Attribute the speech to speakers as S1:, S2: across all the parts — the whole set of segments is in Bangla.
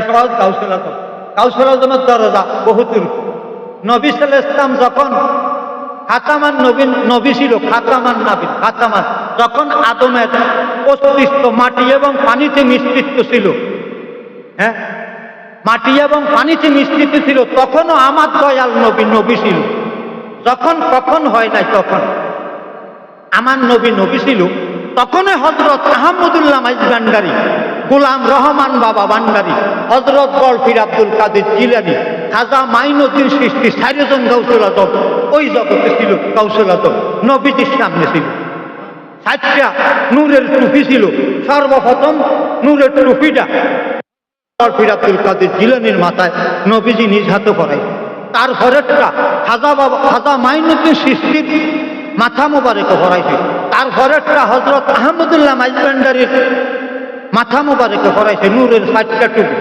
S1: সহজ গাউসুল আজম। গাউসুল আজমের দরজা বহুত নবী সাল্লাল্লাহু আলাইহি ওয়াসাল্লাম যখন খাতামান নবী ছিল, খাতামান নবী, খাতামান যখন আদমের অস্তিত্ব মাটি এবং পানিতে মিশ্রিত ছিল, হ্যাঁ মাটি এবং পানিতে মিশ্রিত ছিল, তখনও আমার দয়াল নবী ছিল। যখন কখন হয় নাই, তখন আমার নবী ছিল, তখনই হযরত আহমদুল্লাহ ভান্ডারী, গোলাম রহমান বাবা ভান্ডারী, হযরত গলফির আব্দুল কাদের জিলানী, খাজা মাইনুদ্দিন চিশতি, চারজন গাউসুল আজম ওই জগতে ছিল। গাউসুল আজম নবীজির সামনে ছিল। 7টা নূরের টুপি ছিল। সর্বপ্রথম নূরের টুপিটা গলফির আব্দুল কাদের জিলানীর মাথায় নবীজি নিজ হাতে পরাই। তারপরেরটা খাজা মাইনুদ্দিন চিশতির মাথা মোবারকে পরাইছে। তারপরেরটা হযরত আহমদুল্লাহ ভান্ডারীর মাথা মোবারকে পরাইছে নূরের 7টা টুপি।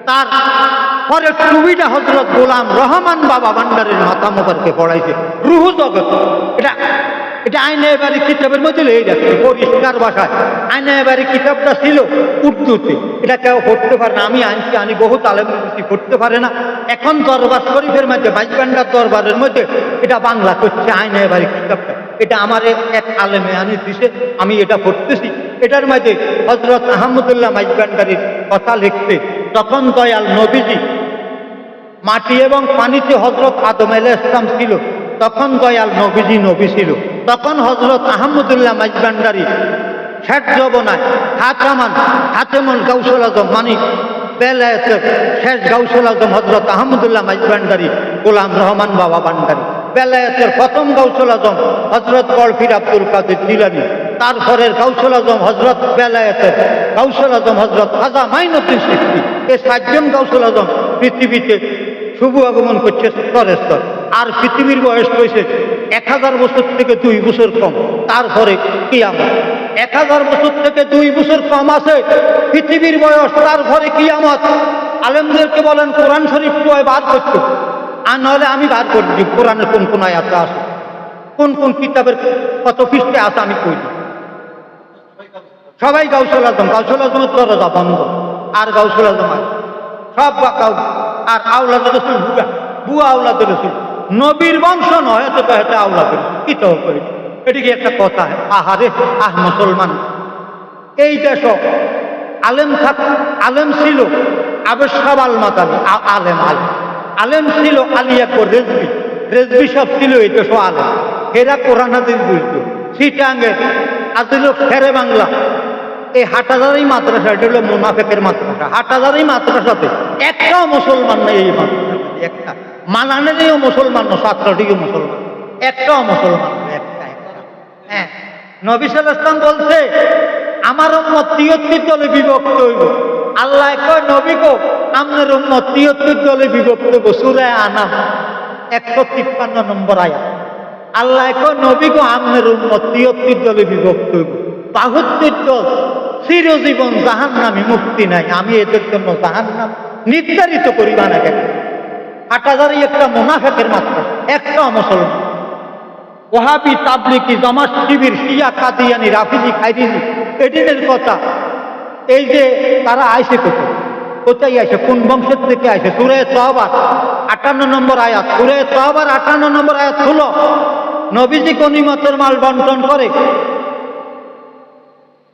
S1: তার পরের টুপিটা হযরত গোলাম রহমান বাবা ভান্ডারীর মাথা মোবারকে পড়াইছে। রুহ জগৎ, এটা আইনে এবারে কিতাবের মধ্যে লেগে যাচ্ছে পরিষ্কার ভাষায়। আইনে এবারে কিতাবটা ছিল উর্দুতে, এটা কেউ পড়তে পারে না। আমি আনি বহুত আলেম পড়তে পারে না। এখন দরবার শরীফের মধ্যে বাইজবান্ডার দরবারের মধ্যে এটা বাংলা করছে আইনে এবারে কিতাবটা। এটা আমার এক আলেমে আনি দিছে, আমি এটা পড়তেছি। এটার মধ্যে হযরত আহমদুল্লাহ ভান্ডারীর কথা লিখতে, তখন দয়াল নবীজি মাটি এবং পানিতে হযরত আদম আলাইহিস সালাম ছিল, তখন দয়াল নবীজি নবী ছিল। তখন হযরত আহমদুল্লাহ ভান্ডারী শেষ জবনায় খাতেমুল গাউসুল আজম, মানে বেলায়েতের শেষ গাউসুল আজম হযরত আহমদুল্লাহ ভান্ডারী, গোলাম রহমান বাবা ভান্ডারী। বেলায়েতের প্রথম গাউসুল আজম হযরত গলফির আব্দুল কাদের জিলানী। তারপরের গাউসুল আজম হযরত বেলায়েতের গাউসুল আজম হযরত খাজা মাইনুদ্দিন চিশতি। এই 7জন গাউসুল আজম পৃথিবীতে শুভ আগমন করছে স্তরে স্তর। আর পৃথিবীর বয়স হয়েছে 1000 বছর থেকে 2 বছর কম। তারপরে কিয়ামত। 1000 বছর থেকে 2 বছর কম আছে পৃথিবীর বয়স, তারপরে কিয়ামত। আলেমদেরকে বলেন কোরআন শরীফ কয় বার করতে, আর নাহলে আমি বার করে দিই কোরআনের কোন কোন আয়াতে আছে, কোন কোন কিতাবের কত পৃষ্ঠে আছে আমি কই দিই। সবাই গাউসুল আজম, গাউসুল আজমের দরজা বন্ধ। আর গাউসুল আজম সব আর আওলাদ রাসূল বুয়া আওলাদ রাসূল, নবীর বংশ নয়, এত কয়েকটা আওলাদ রাসূল কি তো করে। এটিকে একটা কথা, আহারে মুসলমান। এই দেশ আলেম ছিল আবেশাব আল মাদানী, আলেম ছিল আলী আকবর রেজভি সব ছিল এই দেশ আলেম। এরা কোরআন হাদিস বুঝতো। চিটাঙ্গের আজিল ফেরে বাংলা, এই হাটহাজারী মাদ্রাসা, এটা হলো মুনাফিকের মাদ্রাসা। হাটহাজারী মাদ্রাসাতে একটাও মুসলমান নেই। এই মাদ্রাসাতে একটা মানানেরও মুসলমান না, ছাত্রটিও মুসলমান, একটাও মুসলমান নেই, একটা। হ্যাঁ, নবী সাল্লাল্লাহু আলাইহি ওয়াসাল্লাম বলছে আমার উম্মত 73 দলে বিভক্ত হইব। আল্লাহ কয় নবী গো আপনার উম্মত 73 দলে বিভক্ত হইব। সূরা আনাম 153 নম্বর আয়াত। আল্লাহ কয় নবী গো আপনার উম্মত 73 দলে বিভক্ত হইব। 72 দল চিরজীবন জাহান্নামী, মুক্তি নাই। আমি এদের জন্য জাহান্নাম নির্ধারিত করিবা না কেন? হাটহাজারী একটা মুনাফিকের মাত্র, একটা মুসলমান। ওয়াহাবি, তাবলিগি, জামাত, শিবির, শিয়া, কাদিয়ানি, রাফিজি, খাইরিজি, এদের কথা। এই যে তারা আইসে কোথায় আইসে, কোন বংশের থেকে আইসে? সূরা তাওবা 58 নম্বর আয়াত। সূরা তাওবার 58 নম্বর আয়াত হলো নবীজি গনিমতের মাল বন্টন করে।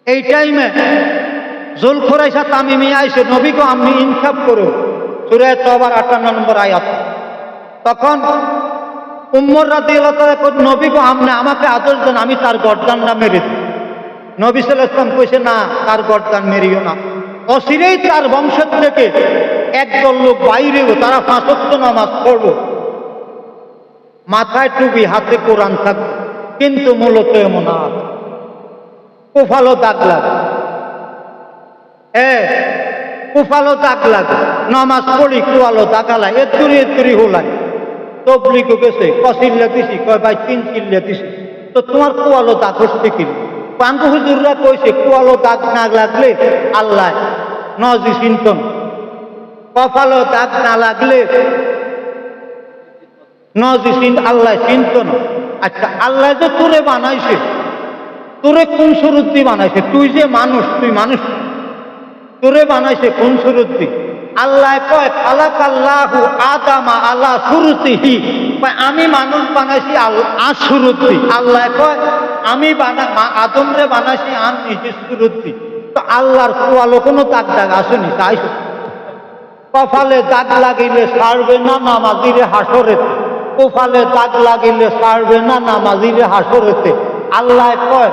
S1: এই টাইমে জুলখুরাইসা তামিমি আইসে, নবীকে আমি ইনসাফ করো। সূরা তাওবার 58 নম্বর আয়াত। তখন উমর রাদিয়াল্লাহু তাআলা কই নবীকে আমনে আমাকে আদেশ দেন, আমি তার গর্দানটা মেরে দিই। নবী সাল্লাল্লাহু আলাইহি ওয়াসাল্লাম কইছে না, তার গর্দান মেরিও না। অচিরেই তার বংশের থেকে একদল লোক বাইরেও, তারা 5 ওয়াক্ত নামাজ পড়বো, মাথায় টুপি, হাতে কোরআন থাকবে, কিন্তু মূলত এমন আছে কুফালো দাগ লাগে। কুফালো দাগ লাগে, নামাজ পড়ি কুয়ালো দাগালা, এতুরি হোলাই। তবলিগ গেছে, কচিল্লা দিছি, কয় ভাই 3 চিল্লা দিছি, তো তোমার কুয়ালো দাগ হচ্ছে কি? পাঙ্গু হুজুররা কইছে কুয়ালো দাগ না লাগলে আল্লাহ নজি চিন্তন, কপালো দাগ না লাগলে নজি আল্লাহ চিন্তন। আচ্ছা, আল্লাহ যে তোরে বানাইছে, তোরে কোন সুরুদ্দি বানাইছে? তুই যে মানুষ, তুই মানুষ, তোরে বানাইছে কোন সুরুদ্দি? আল্লাহ কয় খালাকাল্লাহু আদামা আলা সুরতিহি, আমি মানুষ বানাইছি আসুরতি। আল্লাহ কয় আমি আদম রে বানাইছি আন নিজে সুরতি। তো আল্লাহর কোয়ালো কোনো দাগ দাগ আসেনি, তাই কপালে দাগ লাগিলে ছাড়বে না নামাজিরে হাসরেতে, কপালে দাগ লাগিলে ছাড়বে না নামাজিরে হাসরেতে। আল্লাহ কয়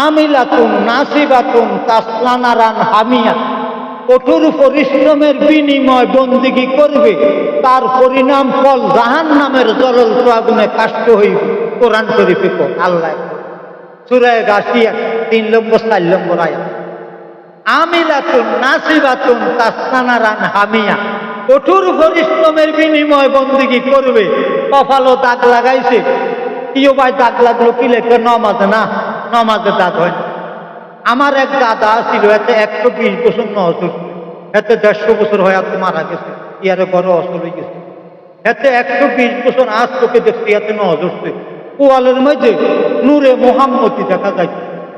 S1: আমিলাতুন নাসিবাতুন তাসলানারান হামিয়া, কঠোর পরিশ্রমের বিনিময় বন্দিগি করবে, তার পরিণাম ফল জাহান্নামের জ্বলন্ত আগুনে কাষ্ট হইবে। কোরআন শরীফে কয় আল্লাহ, সূরা গাশিয়া 3 নম্বর 4 নম্বর আয়াত। আমিলাতুন নাসিবাতুন তাসলানারান হামিয়া, কঠোর পরিশ্রমের বিনিময় বন্দিগি করবে, কপালও দাগ লাগাইছে। কিও ভাই দাগ লাগলো কি লেখে? নমাজে না, নমাজে দাগ হয় না। আমার এক দাদা ছিল, এতে 120 বছর নজর, এতে 150 বছর হয়ে মারা গেছে, ইয়ারে ঘরে অসল হয়ে গেছে। এতে 120 বছর আজ তোকে দেখছি, এতে নজরছে। কোয়ালের মধ্যে নূরে মোহাম্মদী দেখা যায়,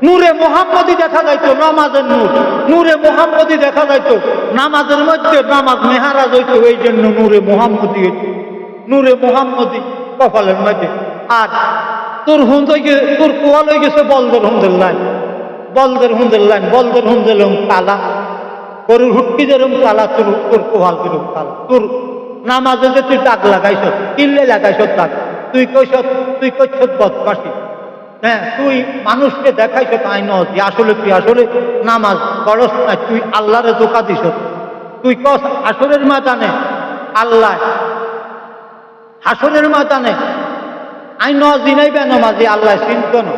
S1: নূরে মোহাম্মদী দেখা যাইতো, নামাজের নূর, নূরে মোহাম্মদী দেখা যাইতো নামাজের মধ্যে, নামাজ মেহারাজ হইতো, এই জন্য নূরে মোহাম্মদী হইতো, নূরে মোহাম্মদী কপালের মধ্যে। আর তোর তোর কোয়াল হয়ে গেছে বলদের হুন্দের লাইন, বলদের হুন্দের লাইন, বলদের হুন্দের কালা, গরুর হুটকি যেরকম কালা, তোর কোয়াল যেরকম কালা। তোর নামাজে যে তুই দাগ লাগাইছ, কিনলে লাগাইছ দাগ, তুই কইছ বদমাশি। হ্যাঁ, তুই মানুষকে দেখাইছ তাই নয়, আসলে তুই আসলে নামাজ পড়স না, তুই আল্লাহরে ধোঁকা দিস। তুই কস আসরের ময়দানে আল্লাহ, হাসরের ময়দানে আই জিনাই বেনমাজি আল্লাহ চিনত না।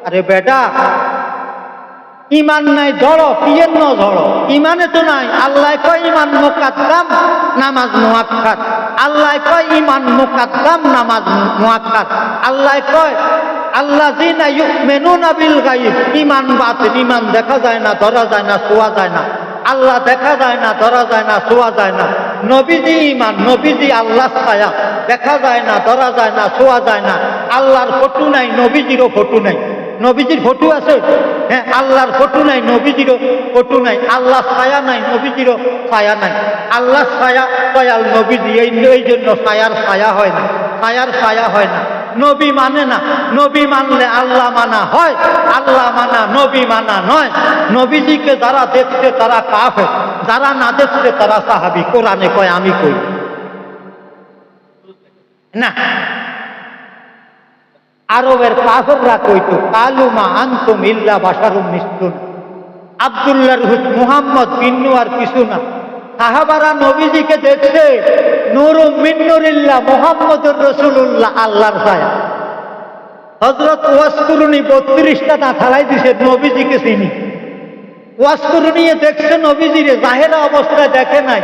S1: আরে বেটা, ইমান নাই ধরো, পিয়ের ন ধরো, ইমানে তো নাই। আল্লাহ কয় ইমান মুকাদ্দাম নামাজ মুআক্কাদ, আল্লাহ কয় ইমান মুকাদ্দাম নামাজ মুআক্কাদ। আল্লাহ কয় আল্লাযীনা ইউমিনুনা বিল গায়ব, ইমান বাতিন, ইমান দেখা যায় না, ধরা যায় না, ছোঁয়া যায় না। আল্লাহ দেখা যায় না, ধরা যায় না, ছোঁয়া যায় না। নবীজি ইমান, নবীজি আল্লাহ ছায়া, দেখা যায় না, ধরা যায় না, ছোঁয়া যায় না। আল্লাহর ফটো নাই, নবীজিরও ফটো নাই। নবীজির ফটো আছে? হ্যাঁ, আল্লাহর ফটো নাই, নবীজিরও ফটো নাই। আল্লাহ ছায়া নাই, নবীজিরও ছায়া নাই। আল্লাহ ছায়া দয়াল নবীজি, এই জন্য ছায়ার ছায়া হয় না, ছায়ার ছায়া হয় না। নবী মানে না, নবী মানলে আল্লাহ মানা হয়, আল্লাহ মানা নবী মানা নয়। নবীজিকে যারা দেখছে তারা কাফের, যারা না দেখছে তারা সাহাবী। কোরআনে কয় আমি কই না। আরবের কাফেররা কইতো কালুমা আনতুম ইল্লা বাশারুম মিসলুনা, আব্দুল্লাহর মুহাম্মদ ভিন্ন আর কিছু না। সাহাবারা নবীজিকে দেখছে নূরুম মিন নূরিল্লাহ, মুহাম্মদুর রাসূলুল্লাহ, আল্লাহর ছায়া। হযরত ওয়াসকুরুনি 32টা না থালাই দিছে, নবীজিকে চিনি। ওয়াসকুরুনি দেখছে নবীজিরে, জাহেরা অবস্থায় দেখে নাই,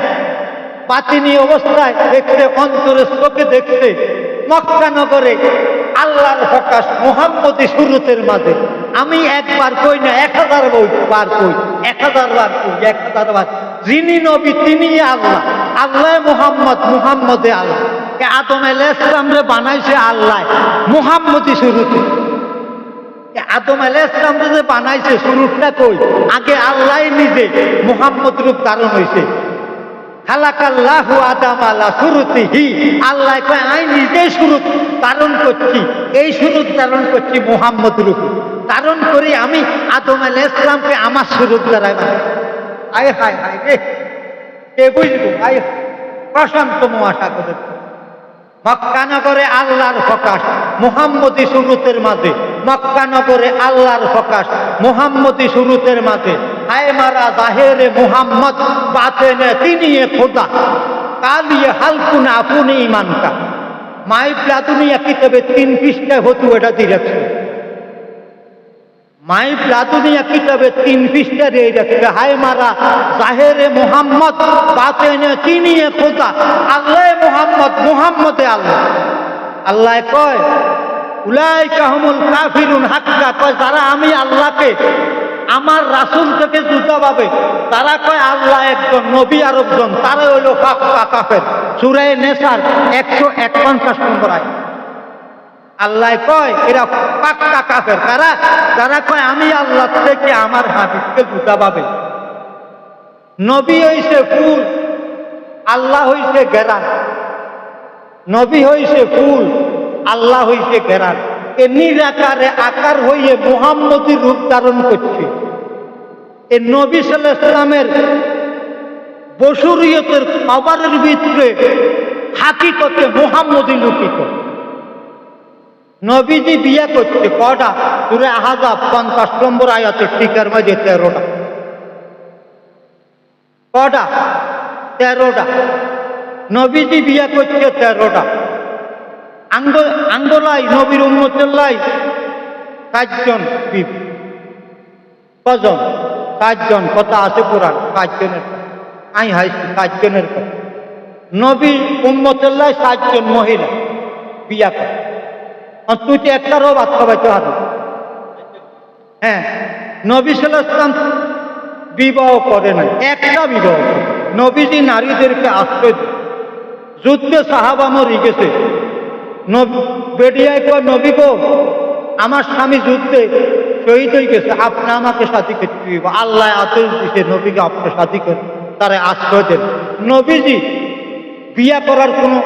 S1: বাতিনি অবস্থায় দেখছে, অন্তরের চোখে দেখছে। মক্কা নগরে আল্লাহর প্রকাশ মুহাম্মদী সুরতের মাঝে। আমি একবার কই না, 1000 বার কই, 1000 বার কই, 1000 বার। যিনি নবী তিনি আল্লাহ, আল্লাহ মুহাম্মদ, মুহাম্মদে আল্লাহ। আদম আলাইহিস সালাম রে বানাইছে আল্লাহ মুহাম্মদী সুরতে। আদম আলাইহিস সালাম রে বানাইছে, সুরতটা কই? আগে আল্লাহ নিজে মুহাম্মদ রূপ ধারণ হইছে। খালাকাল্লাহু আদাম আলা সুরতিহি, আল্লাহ কয় আমি নিজে সুরত ধারণ করছি, এই সুরত ধারণ করছি মুহাম্মদ রূপ ধারণ করি। আমি আদম আলাইহিস সালামকে আমার সুরত দ্বারা বানাই। আয় হায় হায় রে, কে বুঝবো? আয় প্রশান্ত মহাসাগরের মক্কা নগরে আল্লাহর প্রকাশ মুহাম্মদী সুরতের মাঝে, মক্কা নগরে আল্লাহর প্রকাশ মুহাম্মদী সুরতের মাঝে। হায় মারা জাহেরে মুহাম্মদ, বাতেনে তিনি খোদা, কালিয়ে হালকুনা আপনি ইমান কা। মাই প্লাদুনিয়া কিতাবে 3 পৃষ্ঠায় হতু, এটা দিয়েছে মাই প্লাদুনিয়া কিতাবে 3 পৃষ্ঠা দিয়ে রাখবে। হায় মারা জাহেরে মুহাম্মদ, বাতেনে তিনি খোদা, আল্লাহ মুহাম্মদ, মুহাম্মদে আল্লাহ। আল্লাহ কয় উলাইকা হুমুল কাফিরুন হাক্কা, কয় যারা আমি আল্লাহকে আমার রাসূল থেকে জুতা পাবে, তারা কয় আল্লাহ একজন, নবী আর একজন, তারা হইল পাক্কা কাফের। সূরা নেসার 151 নম্বর আয়াত। আল্লাহ কয় এরা পাক্কা কাফের। কারা? যারা কয় আমি আল্লাহ থেকে আমার হাবিবকে জুতা পাবে। নবী হইছে ফুল, আল্লাহ হইছে গেরান, নবী হইছে ফুল, আল্লাহ হইছে গেরান। এ নিরাকারে আকার হইয়ে মুহাম্মদী রূপ ধারণ করছে। এ নবী সাল্লাল্লাহু আলাইহি সাল্লামের বশরিয়তের পাওয়ারের ভিতরে হাকিকতে মুহাম্মদী লুকিত। নবীজি বিয়া করছে কটা? সূরা আহজাব 50 নম্বর আয়াতের টিকার মাঝে 13টা। কটা? 13টা। নবীজি বিয়া করছে 13টা। আঙ্গলাই নবীর উম্মতের 7 জন বিবি। কজন? 7 জন। কথা আছে কোরআন 7 জনের। আই হাইছি 7 জনের কথা। নবীর উম্মতের 7 জন মহিলা বিয়া করে। তুই তো একটারও বাদ খাবাইতে পারো। হ্যাঁ, নবী সাল্লাল্লাহু আলাইহি ওয়াসাল্লাম বিবাহ করে নাই, একটা বিবাহ করে। নবীজি নারীদেরকে আশ্রয় দেয়। যুদ্ধে সাহাবা মরে গেছে, বেডিয়ায় কয় নবী গো, আমার স্বামী যুদ্ধে শহীদ হয়ে গেছে, আপনি আমাকে সাথী করতে দিব। আল্লাহ আদেশ দিছে নবীকে আপনার সাথী করে, তারা আশ্রয় দেন। নবীজি বিয়া করার কোনো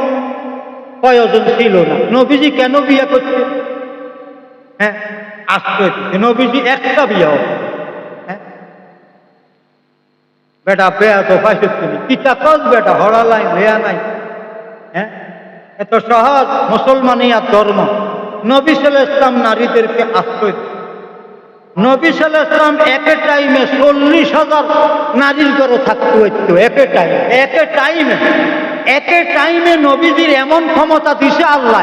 S1: প্রয়োজন ছিল না। নবীজি কেন বিয়া করছে? হ্যাঁ, আশ্রয় দিচ্ছে। নবীজি একটা বিয়া হবে। হ্যাঁ, বেটা বেয়া তো পাইছে তুমি কিতা কস বেটা, হড়ালাই বেয়া নাই। হ্যাঁ, এত সহজ মুসলমানিয়া ধর্ম। নবী সাল্লাল্লাহু আলাইহি ওয়াসাল্লাম নারীদেরকে আশ্রয় দেন। নবী সাল্লাল্লাহু আলাইহি ওয়াসাল্লাম একে টাইমে 40,000 নারীর ঘরে থাকতে হইতো। একে টাইমে নবীজির এমন ক্ষমতা দিছে আল্লাহ,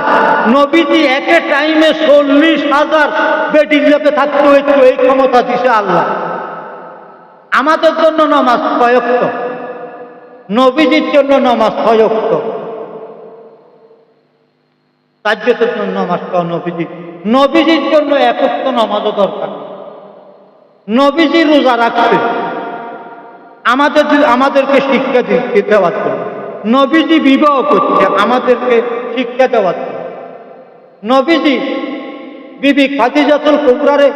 S1: নবীজি একে টাইমে 40,000 বেটির লোকে থাকতে হইতো। এই ক্ষমতা দিছে আল্লাহ। আমাদের জন্য নামাজ প্রয়োক্ত, নবীজির জন্য নামাজ প্রয়োক্ত। তাজ্জুদের জন্য নামাজটাও নবীজির জন্য একত্র নামাজও দরকার। নবীজি রোজা রাখছে আমাদেরকে শিক্ষা দেওয়ার জন্য। নবীজি বিবাহ করছে আমাদেরকে শিক্ষা দেওয়ার জন্য। নবীজি বিবি খাদিজাতুল কুবরারে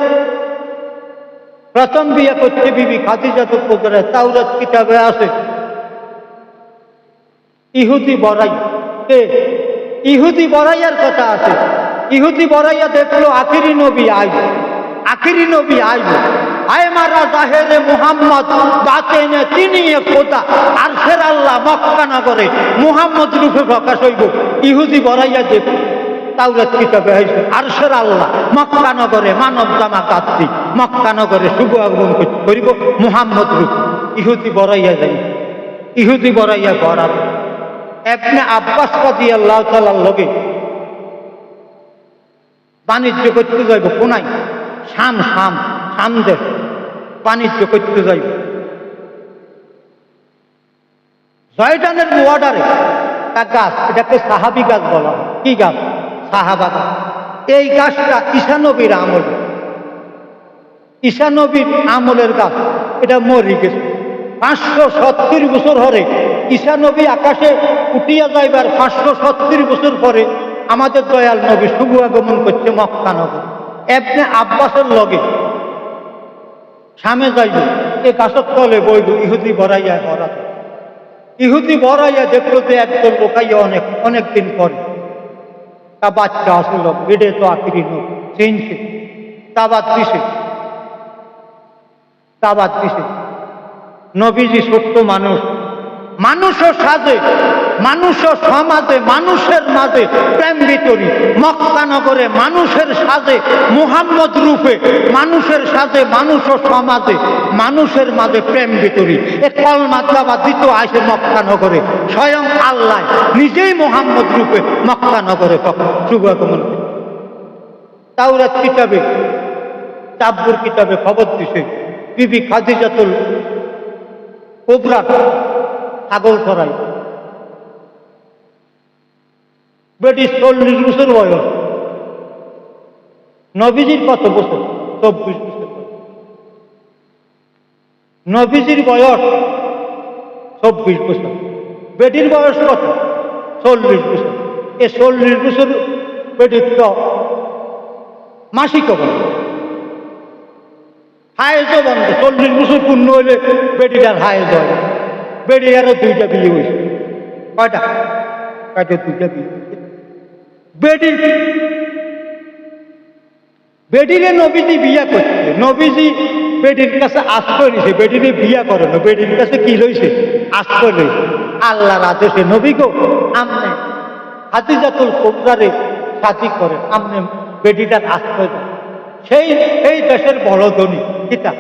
S1: প্রথম বিয়ে করছে। বিবি খাদিজাতুল কুবরা তাওরাত কিতাবে আছে। ইহুদি বড়াই, ইহুদি বড়াইয়ার কথা আছে। ইহুদি বড়াইয়া দেখলো আখিরি নবী আইব। আয় মারা জাহেরে মুহাম্মদ বাতেনে তিনি খোদা, আরশের আল্লাহ মক্কা নগরে মুহাম্মদ রূপে প্রকাশ হইব। ইহুদি বড়াইয়া দেখল তাওরাত কিতাবে আছে আরশের আল্লাহ মক্কা নগরে মানব জামা কাত্তি মক্কা নগরে শুভ আগমন করিব মুহাম্মদ রূপ। ইহুদি বড়াইয়া যাই, ইহুদি বড়াইয়া গড়াবে। ইবনে আব্বাস রাদিয়াল্লাহু তাআলার লগে বাণিজ্য করতে যাইব। কোনায়? শাম দেশ বাণিজ্য করতে যাইব। জয়দানের বর্ডারে একটা গাছ, এটাকে সাহাবি গাছ বলা হয়। কি গাছ? সাহাবা গাছ। এই গাছটা ঈসা নবীর আমলের গাছ। এটা মরে গেছে 570 বছর হরে। ঈসা নবী আকাশে উঠিয়া যাইবার 570 বছর পরে আমাদের দয়াল নবী শুভ আগমন করছে মক্কা নগর। ইবনে আব্বাসের লগে সামনে যাইব, এই গাছের তলে বইব। ইহুদি বড়াইয়া দেখলো যে একদল লোকাইয়া অনেক দিন পরে তা বাচ্চা আসল বেডে তো আখিরি চিনছে। তাবাদ দিছে। নবীজি সত্য মানুষের সাজে, মানুষের সমাজে, মানুষের মাঝে প্রেম বিতরী। মক্কা নগরে মানুষের সাজে মুহাম্মদ রূপে, মানুষের সাজে, মানুষের সমাজে, মানুষের মাঝে প্রেম বিতরী। এ কলমা দাওয়াত দিত আসে মক্কা নগরে। স্বয়ং আল্লাহ নিজেই মুহাম্মদ রূপে মক্কা নগরে শুভ আগমন। তাওরাত কিতাবে, তাব্বুর কিতাবে খবর দিছে বিবি খাদিজাতুল কুবরা ছাগল চড়াই। বেটি 40 বছর বয়স। নবীজির কত বছর? 24 বছর। নবীজির বয়স 24 বছর, বেটির বয়স কত? 40 বছর। এ 40 বছর বেটির তো মাসিক বন্ধ, হায়েজও বন্ধ। 40 বছর পূর্ণ হইলে বেটিটার হায়েজ হয়। বেটি আরো 2টা বিয়ে হয়েছে। কয়টা? কয়টা? দুইটা বিয়ে করছে। বেডি বেডিরে নবীজি বিয়া করছে। নবীজি বেডির কাছে আশ্রয় নিছে, বেডিরে বিয়া করে না, বেডির কাছে কি লইছে? আশ্রয় লইছে। আল্লাহর আদেশে নবী গো আমনে খাদিজাতুল কুবরারে শাদি করে, আমনে বেডিটার আশ্রয় দেন। সেই দেশের বড় ধনী, কিতা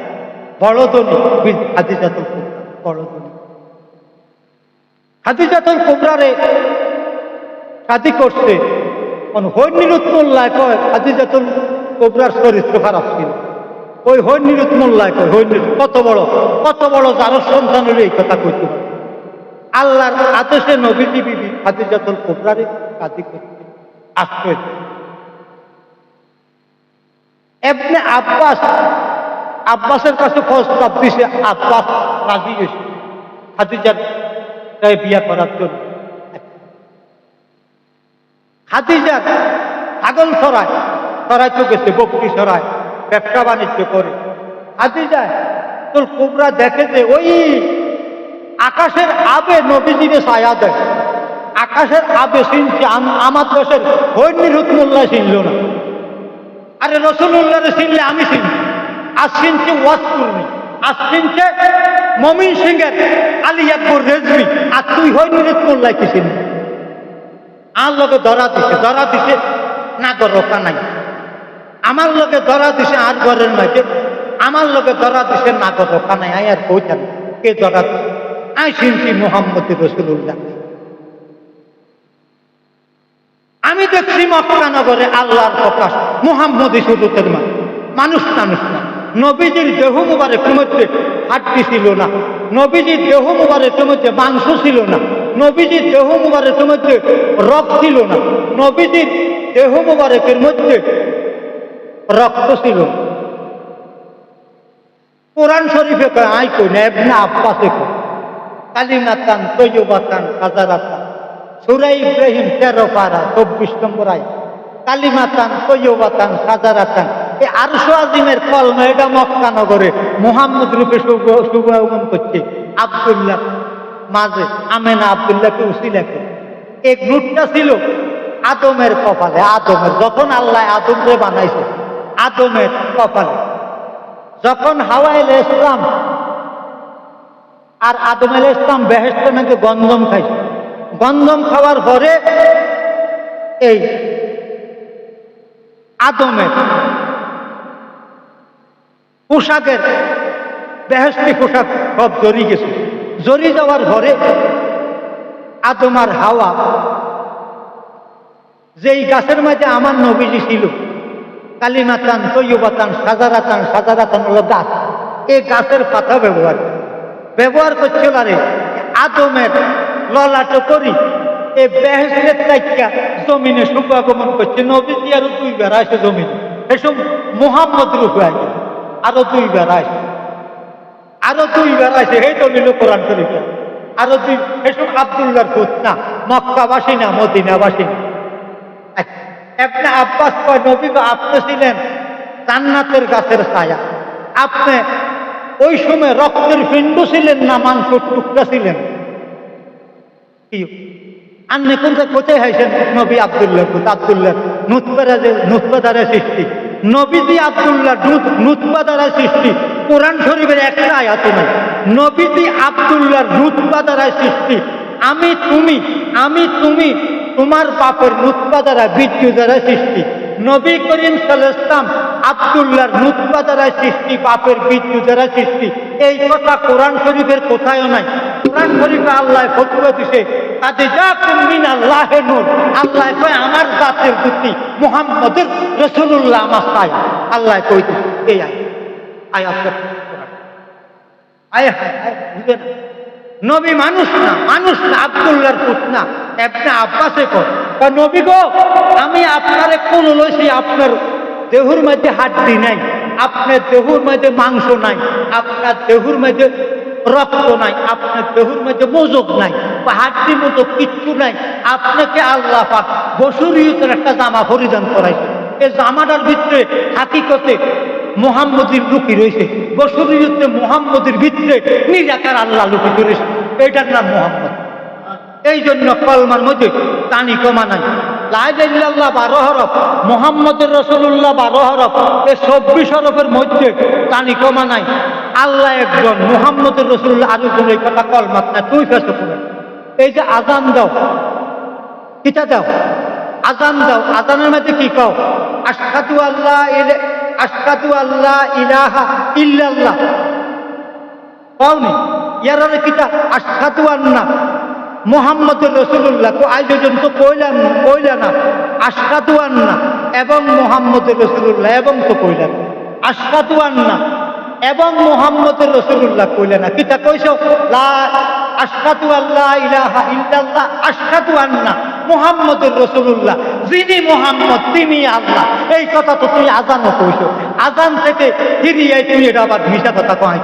S1: বড় ধনী খাদিজাতুল কুবরা, বড় ধনী। খাদিজাতুল কুবরারে শাদি করছে। হৈনিরুত মোল্লায় কয় খাদিজাতুল কুবরার চরিত্র খারাপ ছিল। ওই হৈনিরুত মোল্লায় কয়, হৈনিরুত কত বড় যার সন্তানের এই কথা কইতে পারে। আল্লাহর আদেশে নবীজি বিবি খাদিজাতুল কুবরারে শাদি করছে, আশ্রয়। ইবনে আব্বাসের কাছে প্রস্তাব দিছে, আব্বাস রাজি হয়েছে খাদিজার বিয়া করার জন্য। খাদিজার ছাগল সরাইতে গেছে, বকরি সরায়, ব্যবসা বাণিজ্য করে। খাদিজা তোর কুবরা দেখে যে ওই আকাশের আবে নবীজিকে ছায়া দেয়। আকাশের আবে চিনছে, আমার দেশের হৈনিরুত মোল্লা চিনল না। আরে রসুল্লাহরে চিনলে আমি চিনি। আজ চিনছে ওয়াজপুরনি, আজ চিনছে মমিন সিংহের আলী আকবর রেজভি, আর তুই হৈনিরুত মোল্লা কি চিনি? আর লোকে ধরা দিছে না রোকা নাই। আমার লোকে ধরা দিছে আর ঘরের মাঝে, আমার লোকে ধরা দিছে না রোকা নাই। আই আর কইতাম কে ধরা দিছে? আই শুনছি মোহাম্মদ রসুল্লাহ। আমি দেখছি মক্কানগরে আল্লাহর প্রকাশ, মুহাম্মদ সুরতের মানুষ না। নবীজির দেহ মুবারকের মধ্যে হাড্ডি ছিল না, নবীজির দেহ মুবারকের মধ্যে মাংস ছিল না, নবীজির দেহ মুবারকের মধ্যে রক্ত ছিল না, নবীজির দেহ মুবারকের মধ্যে রক্ত ছিল। কোরআন শরীফে কয়, আই কই না, ইবনে আব্বাসে কয় কালিমাতান তয়্যিবাতান হাজারাতান, সূরা ইব্রাহিম 13 পারা 24 নম্বর আয়াত। কালিমাতান তয়্যিবাতান হাজারাতান, এই আরশ আজিমের কলমা, এটা মক্কা নগরে মুহাম্মদ রূপে শুভাগমন করছে আব্দুল্লাহ মাঝে, আমেনা আব্দুল্লাহকে উসিলা করে। এই নূরটা ছিল আদমের কপালে। আদমের যখন আল্লাহ আদমকে বানাইছে, আদমের কপালে যখন হাওয়া আলাইহিস সালাম আর আদম আলাইহিস সালাম বেহেশতে নাকি গন্ধম খাইছে, গন্ধম খাওয়ার পরে এই আদমের পোশাকের বেহেশতি পোশাক সব জড়ি গেছে। জড়ি যাওয়ার পরে আদম আর হাওয়া যেই গাছের মাঝে আমার নবীজি ছিল, কালিমাতান তয়্যিবাতান সাজারাতান হলো গাছ, এই গাছের পাতা ব্যবহার করছিল। আরে আদমের ললাট করি এই বেহেশতের চাইকা জমিনে শুভাগমন করছে। নবীজি আরো 2 বার আসে জমিনে, এসব মুহাম্মদ রূপে আসে, আরো 2 বার আসে, আরো 2 বার আসে। এই দলিল কোরআন শরীফে আরো 2, এসব আব্দুল্লাহর পুত না, মক্কাবাসী না, মদিনাবাসী না। ইবনে আব্বাস কয়, নবী গো আপনি ছিলেন জান্নাতের গাছের ছায়া, আপনি ওই সময় রক্তের পিণ্ড ছিলেন না মাংসের টুকরা ছিলেন? আপনি কোথায় হাইছেন? নবী আব্দুল্লাহ আব্দুল্লাহ নুতফা দ্বারা সৃষ্টি। নবীজি আব্দুল্লাহ নুতফা দ্বারা সৃষ্টি। কোরআন শরীফের একটা আয়াত নাই নবীজি আব্দুল্লাহ নুতফা দ্বারা সৃষ্টি। আমি তুমি তোমার বাপের নুতফা দ্বারা বীর্য দ্বারা সৃষ্টি। নবী করিম সাল্লাল্লাহু আলাইহি ওয়াসাল্লাম আব্দুল্লাহর নুতফা দ্বারা সৃষ্টি, বাপের বীর্য দ্বারা সৃষ্টি। এই কথা কোরআন শরীফের কোথায়ও নাই। কোরআন শরীফে আল্লাহ ফতোয়া দিছে, কাদ জাকুম মিনাল্লাহি নূর। আল্লাহ কয় আমার জাতের প্রতি মুহাম্মদুর রাসূলুল্লাহ আমার ছায়া। আল্লাহ কই দিছে এই আয়াত বুঝে না। নবী মানুষ না, আব্দুল্লাহর পুত না। ইবনে আব্বাসে কয়, নবী গো আমি আপনারে কোন লইছি, আপনার দেহুর মধ্যে হাড্ডি নাই, আপনার দেহুর মধ্যে মাংস নাই, আপনার দেহুর মধ্যে রক্ত নাই, আপনার দেহুর মধ্যে মজক নাই, বা হাড্ডি মজক কিচ্ছু নাই। আপনাকে আল্লাহ পাক বশরীয়তের একটা জামা পরিধান করাইছে। এই জামাটার ভিতরে হাকিকতে মুহাম্মদের লুকি রয়েছে, বশরীয়তে মুহাম্মদের ভিতরে নিরাকার আল্লাহ লুকি রয়েছে। এটার নাম মুহাম্মদ। এই জন্য কলমার মধ্যে টানি কমা নাই। লা ইলাহা ইল্লাল্লাহ 12 হরফ, মুহাম্মদুর রাসূলুল্লাহ 12 হরফ, এই 24 হরফের মধ্যে টানি কমা নাই। আল্লাহ একজন, মুহাম্মদুর রাসূলুল্লাহ আরেকজন, এই কথা কলমাত না। তুই ফেসে পড়ে এই যে আজান দাও, কিটা দাও, আজান দাও, আজানের মধ্যে কি কও? আশহাদু আল্লাহ ইলাহা ইল্লাল্লাহ কওনি। ইয়ারে কিটা আশহাদু আন্না মুহাম্মদুর রাসূলুল্লাহ কো আয়োজন তো কইলা না। আশহাদু আন্না এবং মুহাম্মদুর রাসূলুল্লাহ এবং তো কইলা না। আশহাদু আন্না এবং মুহাম্মদুর রাসূলুল্লাহ কইলা না। কিটা কইছো? লা আশহাদু আল্লাহ ইলাহা ইল্লাল্লাহ আশহাদু আন্না মুহাম্মদুর রাসূলুল্লাহ, যিনি মুহাম্মদ তিনি আল্লাহ। এই কথা তো তুই আজানও কইছো। আজান থেকে ফিরিয়ে তুই এটা আবার মিশা কথা কয়।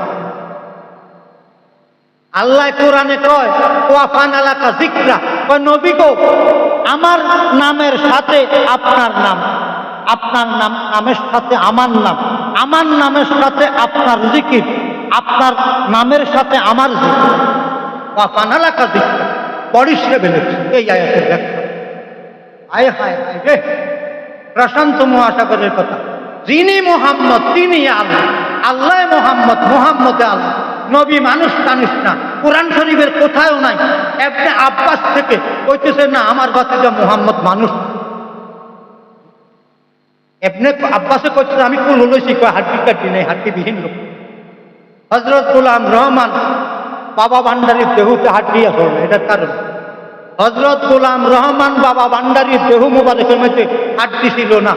S1: আল্লাহ কোরআনে কয় ওয়াফানা লাকা যিকরা, কয় নবী গো আমার নামের সাথে আপনার নাম, আপনার নামের সাথে আমার নাম, আমার নামের সাথে আপনার জিকির, আপনার নামের সাথে আমার জিকির। ওয়াফানা লাকা যিকরা পরিষ্কার বলেছে এই আয়াতের ব্যাখ্যা। আয় হায় হায় রে, প্রশান্ত মহাসাগরের কথা। যিনি মুহাম্মদ তিনি আল্লাহ, আল্লাহ মুহাম্মদ, মুহাম্মদ আল্লাহ। নবী মানুষ টানুষ না, কোরআন শরীফের কোথাও নাই। ইবনে আব্বাস থেকে কইতেছে না আমার ভাতিজা মুহাম্মদ মানুষ। ইবনে আব্বাসে কইতেছে আমি কোন লইছি, কয় হাড্ডি কাটি নাই, হাড্ডি বিহীন লোক। হযরত গোলাম রহমান বাবা ভান্ডারীর দেহুতে হাড্ডি আছে, এটার কারণ হযরত গোলাম রহমান বাবা ভান্ডারীর দেহ মুবারকের মধ্যে হাড্ডি ছিল না।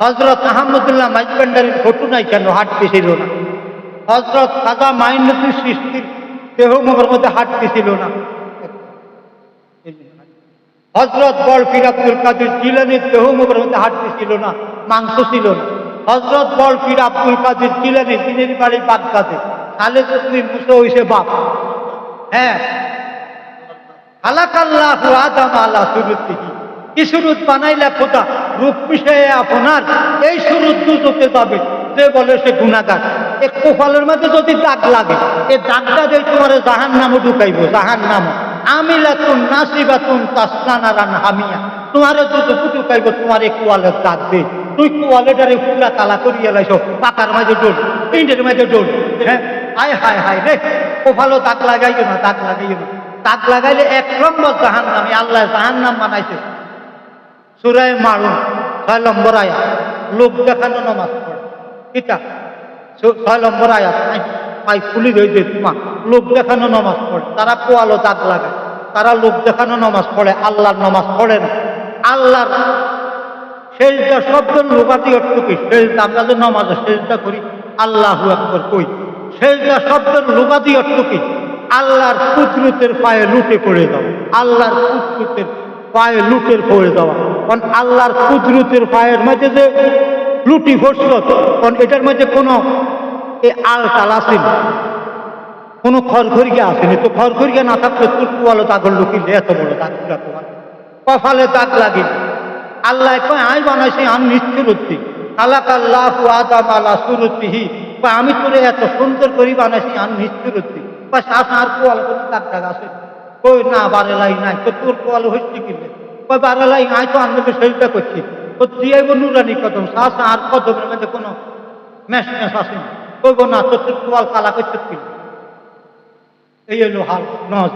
S1: হযরত আহমদুল্লাহ মাইজভান্ডারীর ফটো নাই কেন, হাড্ডি ছিল না। হযরত খাজা মাইনুদ্দিন চিশতির দেহ মুখের মধ্যে হাড্ডি ছিল না। হযরত বলপীর আব্দুল কাদের জিলানীর দেহ মুখের মধ্যে হাড্ডি ছিল না, মাংস ছিল না। হযরত বলপীর আব্দুল কাদের জিলানী দিনের বাড়ি বাগদাদে, খালেদ মুসা হইছে বাপ। হ্যাঁ, খালাকাল্লাহু আদম আলা সুরতিহি, কি সুরত বানাইলা খোদা রূপ মিশাইয়া আপনার। এই সুরত দুজকে যাবে যে বলে সে গুনাহগার। এক কপালের মধ্যে যদি দাগ লাগে, এই দাগটা দিয়ে তোমার জাহান্নামে ঢুকাইব, জাহান্নাম। আমিলাতুন নাসিবাতুন তাসলানারান হামিয়া, তোমারে দুটো ঢুকাইব তোমার এক কোয়ালের দাগ দিয়ে। তুই কোয়ালেটারে পুরা কালা করিয়া লাইছ, পাতার মাঝে ডোল, পিন্ডের মাঝে ডোল। হ্যাঁ, আয় হায় হায় রে, কপালও দাগ লাগাইও না, দাগ লাগাইও না। দাগ লাগাইলে 1 নম্বর জাহান্নামী। আল্লাহ জাহান্নাম বানাইছে। সূরা মারুন 6 নম্বর আয়াত, লোক দেখানো নামাজ পড়ে। কিতা 6 নম্বর আয়াত, ভাই খুলি রয়েছে তোমার লোক দেখানো নামাজ পড়ে। তারা পোয়ালো দাগ লাগায়, তারা লোক দেখানো নামাজ পড়ে, আল্লাহর নামাজ পড়ে না। আল্লাহর সেজদা শব্দের লোকাতি অর্থ কি? সেজদা, আমরা যে নামাজে সেজদা করি আল্লাহু আকবার কই, সেজদা শব্দের লোকাতি অর্থ কি? আল্লাহর কুদরতের পায়ে লুটে পড়ে যাওয়া, আল্লাহর কুদরতের পায়ে লুটের পড়ে যাওয়া। কারণ আল্লাহর কুদরতের পায়ের মধ্যে যে লুটি পড়ছিল, কারণ এটার মধ্যে কোনো আল টাল আসেনি, কোনো খড়খড়িয়া আসেনি। তো খড়খড়িয়া না থাকলে তুলকুয়ালো দাগর লুকিলে এত বড় দাগ তোমার কপালে দাগ লাগে। আল্লাহ কয় আমি বানাইছি আমি নিশ্চুরতি, খালাকাল্লাহু আদম আলা সুরতিহি, আমি তোরে এত সুন্দর করে বানাইছি আমি নিশ্চুরতি। বা শ্বাস আর কোয়ালো কোনো দাগ দাগ আসে কই না, বারেলাই নাই। তো তোর কোয়ালো হচ্ছে কিনলে কই বারেলাই আয়, তো আমি সেটা করছি। তো দিয়াইব নুরানি কদম, শ্বাস আর কদমের মধ্যে কোনো ম্যাশ ম্যাশ আসেনি। কইব না তো তোর কোয়াল কালা করছে কিনলে। এই হলো হাল নজ।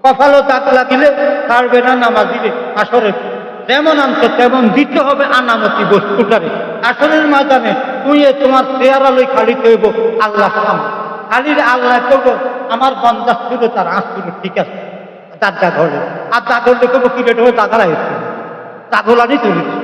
S1: কপালও দাগ লাগিলে ছাড়বে না নামাজিরে। আসরে যেমন আনছো তেমন দিতে হবে আনামতি বস্তুটারে। আসরের ময়দানে তুই তোমার চেহারালই খালিতে হইব আল্লাহ সামনে। খালির আল্লাহ করবো আমার বন্দাস ছিল, তার আঁচ ছিল, ঠিক আছে দাগা ধরে। আর দাগ ধরলে করবো কি রেট হবে, দাগারা এসছে দাগলানি চলেছে।